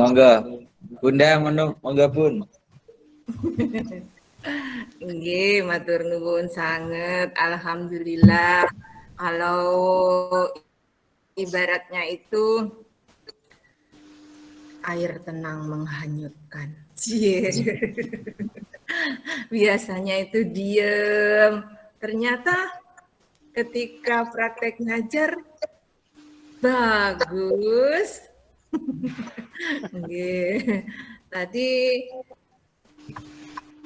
Monggo, Bunda monggo Bun. Nggih, matur nuwun sanget. Alhamdulillah. Kalau ibaratnya itu air tenang menghanyutkan. Cie. Biasanya itu diem. Ternyata ketika praktek ngajar bagus. Nggih. Tadi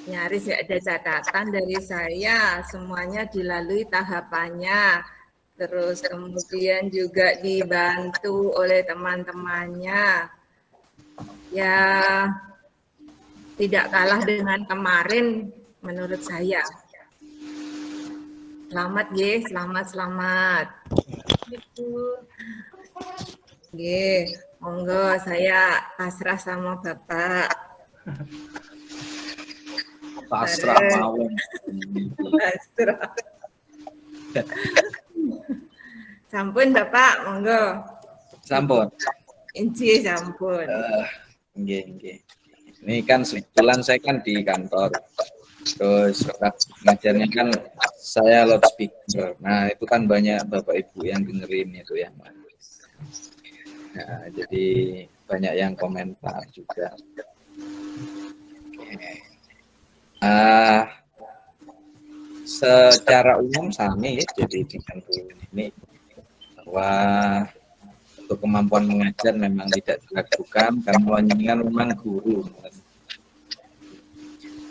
nyaris ya ada catatan dari saya, semuanya dilalui tahapannya. Terus kemudian juga dibantu oleh teman-temannya. Ya, tidak kalah dengan kemarin menurut saya. Selamat nggih, selamat. Nggih, monggo saya pasrah sama Bapak. Pasrah mawon. Pasrah. Sampun Bapak, monggo. Sampun. Inci sampun. Nggih. Ini kan kebetulan saya kan di kantor. Terus ngajarnya kan saya loudspeaker. Nah, itu kan banyak Bapak Ibu yang dengerin itu ya, Mas. Nah, jadi banyak yang komentar juga. Secara umum sama ya, jadi dengan ini bahwa untuk kemampuan mengajar memang tidak dilakukan karena memang guru.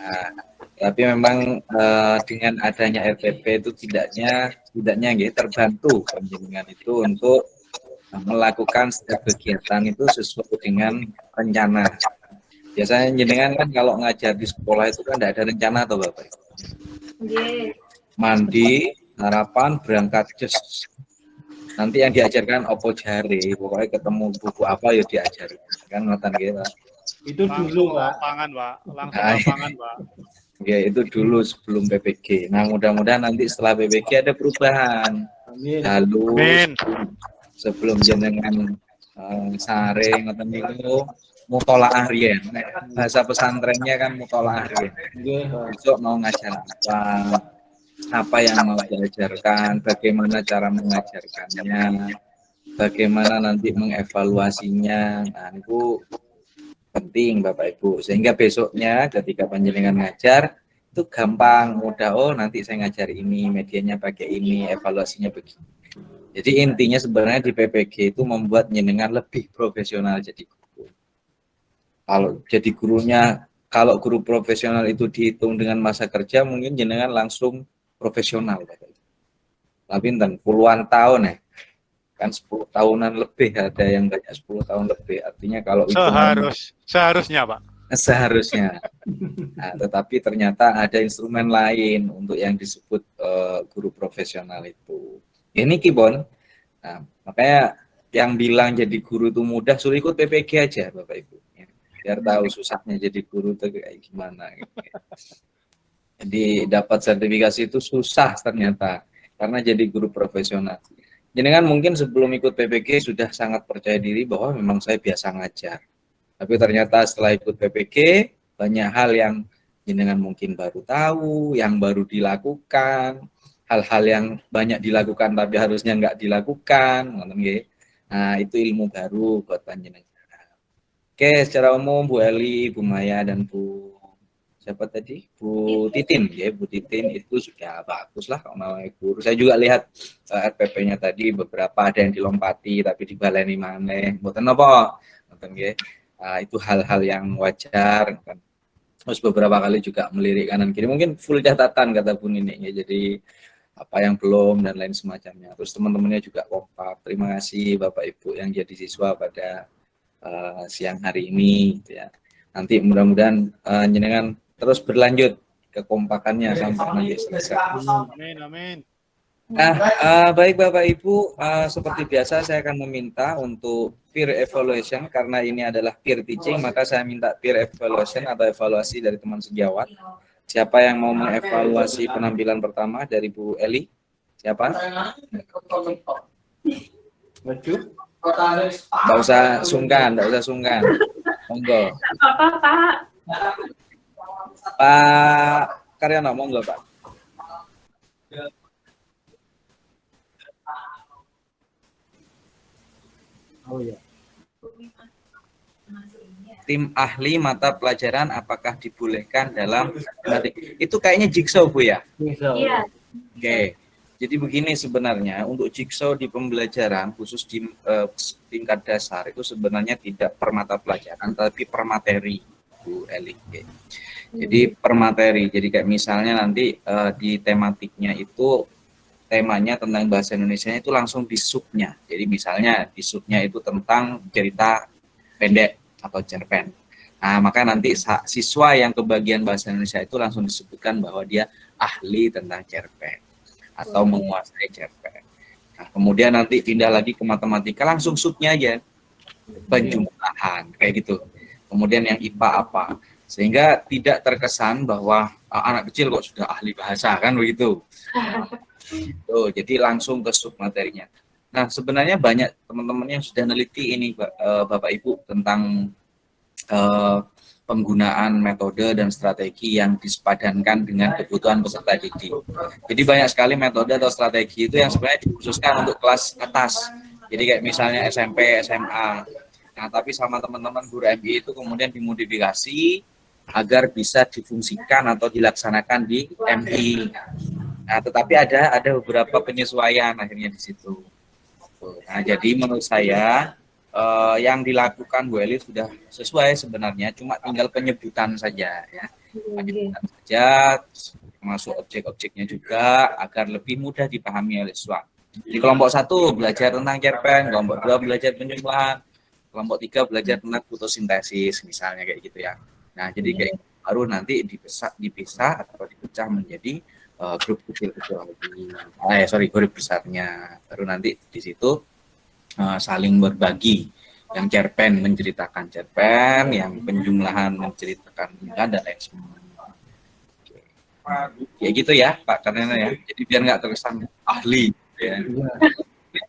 Nah, tapi memang dengan adanya RPP itu tidaknya terbantu penjenengan itu untuk melakukan setiap kegiatan itu sesuai dengan rencana. Biasanya jenengan kan kalau ngajar di sekolah itu kan tidak ada rencana atau Bapak? Mandi, sarapan, berangkat just. Nanti yang diajarkan opo jari, pokoknya ketemu buku apa ya diajari. Kan ngoten nggih, Pak. Itu dulu, Pak. Lapangan, Pak. Ya, itu dulu sebelum PPG. Nah, mudah-mudahan nanti setelah PPG ada perubahan. Lalu sebelum jenengan sare ngoten niku mutolaah riyen. Bahasa pesantrennya kan mutolaah riyen. Besok mau ngajar apa yang mau diajarkan, bagaimana cara mengajarkannya, bagaimana nanti mengevaluasinya. Nah, itu penting Bapak Ibu. Sehingga besoknya ketika panjenengan ngajar itu gampang, mudah. Oh, nanti saya ngajar ini, medianya pakai ini, evaluasinya begini. Jadi intinya sebenarnya di PPG itu membuat jenengan lebih profesional jadi guru. Kalau jadi gurunya, kalau guru profesional itu dihitung dengan masa kerja, mungkin jenengan langsung profesional. Tapi puluhan tahun ya, kan 10 tahunan lebih, ada yang banyak 10 tahun lebih. Artinya kalau seharusnya Pak. Seharusnya. Nah, tetapi ternyata ada instrumen lain untuk yang disebut guru profesional itu. Ini Kibon. Nah, makanya yang bilang jadi guru itu mudah, suruh ikut PPG aja Bapak Ibu. Biar tahu susahnya jadi guru itu kayak gimana. Jadi dapat sertifikasi itu susah ternyata karena jadi guru profesional. Jadi kan mungkin sebelum ikut PPG sudah sangat percaya diri bahwa memang saya biasa ngajar. Tapi ternyata setelah ikut PPG banyak hal yang jenengan mungkin baru tahu, yang baru dilakukan, hal-hal yang banyak dilakukan tapi harusnya nggak dilakukan. Nah, itu ilmu baru buat panjenengan. Oke, secara umum Bu Eli, Bu Maya, dan Bu siapa tadi? Bu Titin, ya Bu Titin itu sudah bagus lah kalau namanya guru. Saya juga lihat RPP-nya tadi beberapa ada yang dilompati tapi dibaleni maneh. Mboten apa? Mboten nggih. Itu hal-hal yang wajar kan. Terus beberapa kali juga melirik kanan kiri. Mungkin full catatan kata Bu Nini ya. Jadi apa yang belum dan lain semacamnya. Terus teman-temannya juga kompak. Terima kasih Bapak Ibu yang jadi siswa pada siang hari ini gitu ya. Nanti mudah-mudahan jenengan terus berlanjut kekompakannya sampai nanti selesai. Amin. Nah, baik Bapak Ibu, seperti biasa saya akan meminta untuk peer evaluation karena ini adalah peer teaching, maka saya minta peer evaluation atau evaluasi dari teman sejawat. Siapa yang mau mengevaluasi penampilan pertama dari Bu Eli? Siapa? Nggak usah sungkan. Monggo. Apa Pak? Pak Karyono, monggo Pak. Oh ya. Tim ahli mata pelajaran apakah dibolehkan dalam itu kayaknya jigsaw Bu ya? Bisa. Iya. Oke. Jadi begini sebenarnya untuk jigsaw di pembelajaran khusus di tingkat dasar itu sebenarnya tidak per mata pelajaran tapi per materi Bu Eli. Jadi per materi. Jadi kayak misalnya nanti di tematiknya itu temanya tentang bahasa Indonesia itu langsung di subnya. Jadi misalnya di subnya itu tentang cerita pendek atau cerpen. Nah, maka nanti siswa yang kebagian bahasa Indonesia itu langsung disebutkan bahwa dia ahli tentang cerpen atau menguasai cerpen. Nah, kemudian nanti pindah lagi ke matematika langsung subnya aja penjumlahan kayak gitu. Kemudian yang IPA apa? Sehingga tidak terkesan bahwa anak kecil kok sudah ahli bahasa kan begitu. Tuh, jadi langsung ke sub materinya. Nah, sebenarnya banyak teman-teman yang sudah neliti ini Bapak Ibu tentang penggunaan metode dan strategi yang disepadankan dengan kebutuhan peserta didik. Jadi banyak sekali metode atau strategi itu yang sebenarnya dikhususkan untuk kelas atas. Jadi kayak misalnya SMP, SMA. Nah, tapi sama teman-teman guru MI itu kemudian dimodifikasi agar bisa difungsikan atau dilaksanakan di MI. Nah, tetapi ada beberapa penyesuaian akhirnya di situ. Nah, jadi menurut saya yang dilakukan Bu Eli sudah sesuai sebenarnya, cuma tinggal penyebutan saja ya. Penyebutan saja, masuk objek-objeknya juga agar lebih mudah dipahami oleh siswa. Di kelompok 1 belajar tentang cerpen, kelompok 2 belajar penjumlahan, kelompok 3 belajar tentang fotosintesis misalnya kayak gitu ya. Nah, jadi kayak baru nanti dipisah atau dipecah menjadi grup kecil-kecil lagi. Grup besarnya. Baru nanti di situ saling berbagi. Yang cerpen menceritakan cerpen, yang penjumlahan menceritakan penjumlahan dan lain sebagainya. Ya gitu ya Pak Karena ya. Jadi biar nggak terkesan ahli. Ya.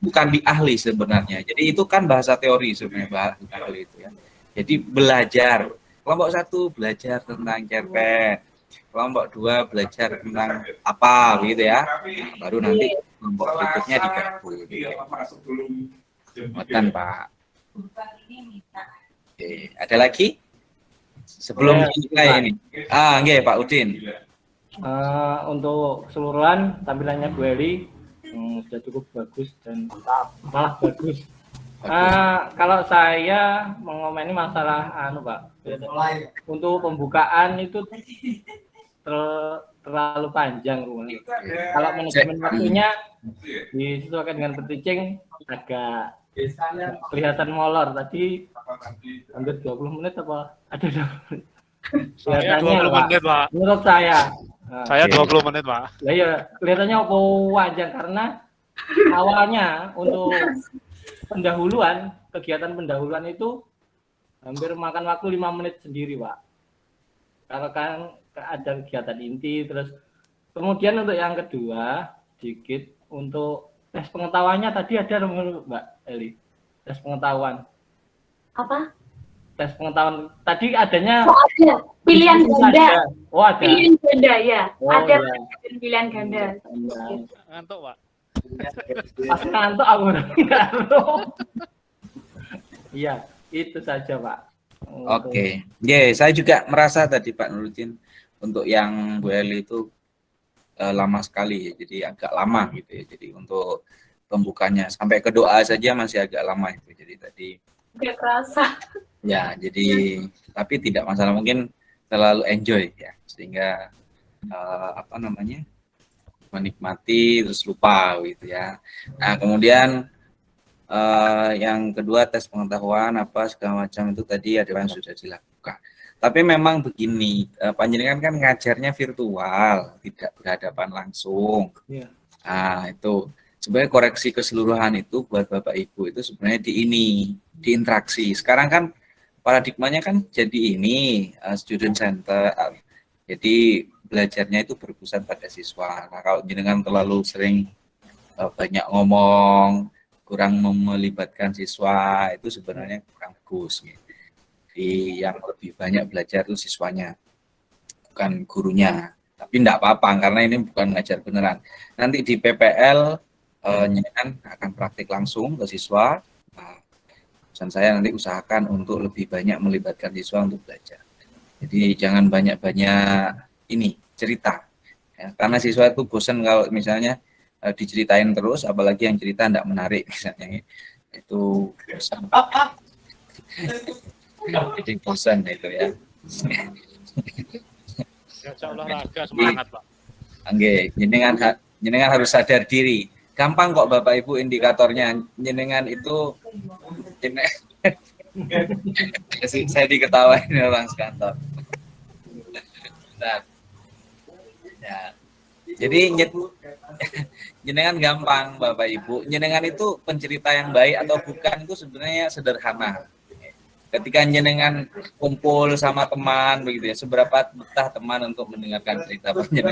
Bukan di ahli sebenarnya. Jadi itu kan bahasa teori sebenarnya bahasa ahli itu ya. Jadi belajar. Kelompok 1 belajar tentang cerpen. Kelompok 2 belajar tentang apa gitu ya. Baru nanti kelompok berikutnya digabung. Muatan Pak. Oke, ada lagi? Sebelum mulai ini. Nggih Pak Udin. Untuk keseluruhan tampilannya Bu Eli sudah cukup bagus dan malah bagus. Kalau saya mengomeni masalah Pak, untuk pembukaan itu terlalu panjang rumahnya. Kalau manajemen waktunya disesuaikan dengan peticing agak kelihatan molor. Tadi hampir 20 menit apa? Ada 20 menit. Saya 20 menit, Pak. Menurut saya. Saya 20 menit, Pak. Lah ya, kelihatannya panjang karena awalnya untuk kegiatan pendahuluan itu hampir makan waktu 5 menit sendiri, Pak. Kalau kan ada kegiatan inti, terus kemudian untuk yang kedua, sedikit untuk tes pengetahuannya tadi ada Mbak Eli. Tes pengetahuan. Apa? Tes pengetahuan tadi adanya ada pilihan ganda. Oh, ada. Pilihan ganda ya. Ada ya. pilihan ganda. Ngantuk, Pak. Pas ngantuk aku ngantuk. Iya, itu saja, Pak. Oke. Saya juga merasa tadi Pak Nurudin untuk yang Bu Eli itu lama sekali ya, jadi agak lama gitu ya. Jadi untuk pembukanya sampai ke doa saja masih agak lama itu. Jadi tadi Gak kerasa. ya, jadi tapi tidak masalah, mungkin terlalu enjoy ya sehingga menikmati terus lupa gitu ya. Nah, kemudian yang kedua tes pengetahuan apa segala macam itu tadi ada yang sudah dilakukan. Tapi memang begini, panjenengan kan ngajarnya virtual, tidak berhadapan langsung. Iya. Nah, itu sebenarnya koreksi keseluruhan itu buat Bapak Ibu itu sebenarnya di interaksi. Sekarang kan paradigmanya kan jadi ini student center. Jadi belajarnya itu berpusat pada siswa. Nah, kalau jenengan terlalu sering banyak ngomong, kurang melibatkan siswa, itu sebenarnya kurang bagus. Gitu. Jadi yang lebih banyak belajar itu siswanya, bukan gurunya. Tapi enggak apa-apa karena ini bukan ngajar beneran. Nanti di PPL jenengan akan praktik langsung ke siswa. Nah, pesan saya nanti usahakan untuk lebih banyak melibatkan siswa untuk belajar. Jadi jangan banyak-banyak ini cerita. Ya, karena siswa itu bosan kalau misalnya diceritain terus, apalagi yang cerita tidak menarik misalnya itu bosan. Jadi bosan itu ya. Diajak olahraga semangat, Pak. Oke, jenengan harus sadar diri. Gampang kok Bapak Ibu indikatornya. Jenengan itu saya diketawain orang sekantor. Nah, ya. Jadi jenengan gampang Bapak Ibu. Jenengan itu pencerita yang baik atau bukan itu sebenarnya sederhana. Ketika jenengan kumpul sama teman begitu ya, seberapa betah teman untuk mendengarkan cerita jenengan.